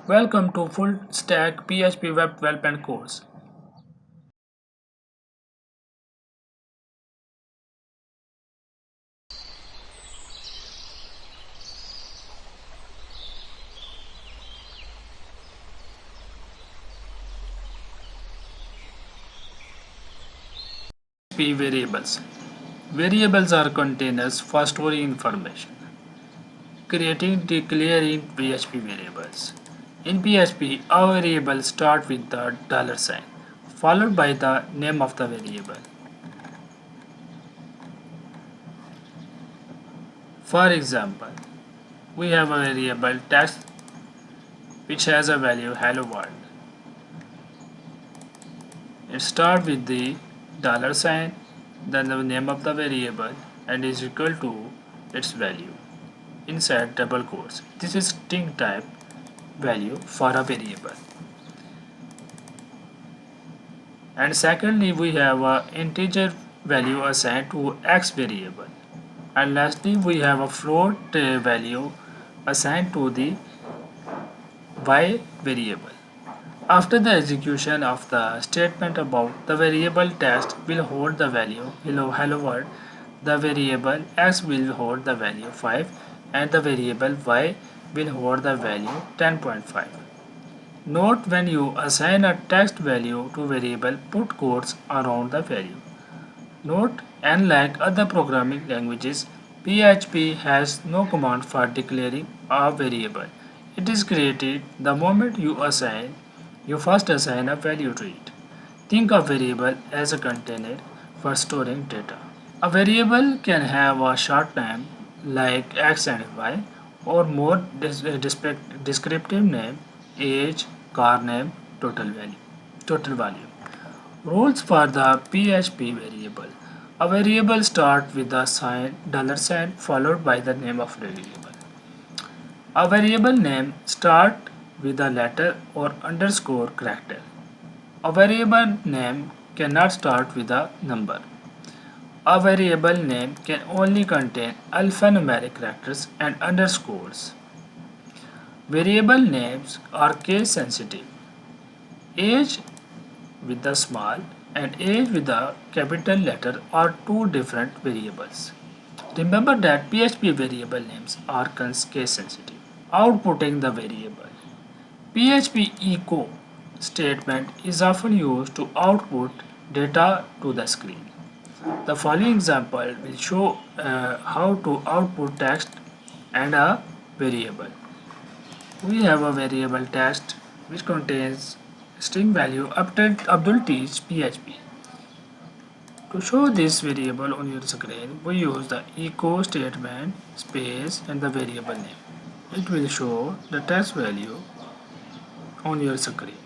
Welcome to Full Stack PHP Web Development course. PHP Variables. Variables are containers for storing information. Creating declaring PHP variables. In PHP, a variable starts with the $sign, followed by the name of the variable. For example, we have a variable text which has a value hello world. It starts with the $sign, then the name of the variable, and is equal to its value inside double quotes. This is string type value for a variable. And secondly, we have an integer value assigned to x variable. And lastly, we have a float value assigned to the y variable. After the execution of the statement above, the variable text will hold the value hello world, the variable x will hold the value 5, and the variable y will hold the value 10.5. Note, when you assign a text value to variable, put quotes around the value. Note, unlike other programming languages, PHP has no command for declaring a variable. It is created the moment you first assign a value to it. Think of variable as a container for storing data. A variable can have a short name like x and y, or more descriptive name, age, car name, total value. Rules for the PHP variable. A variable starts with the sign $sign followed by the name of variable. A variable name starts with a letter or underscore character. A variable name cannot start with a number. A variable name can only contain alphanumeric characters and underscores. Variable names are case sensitive. Age with the small and age with the capital letter are two different variables. Remember that PHP variable names are case sensitive. Outputting the variable. PHP echo statement is often used to output data to the screen. The following example will show how to output text and a variable. We have a variable text which contains string value Abdul teach PHP. To show this variable on your screen, we use the echo statement space and the variable name. It will show the text value on your screen.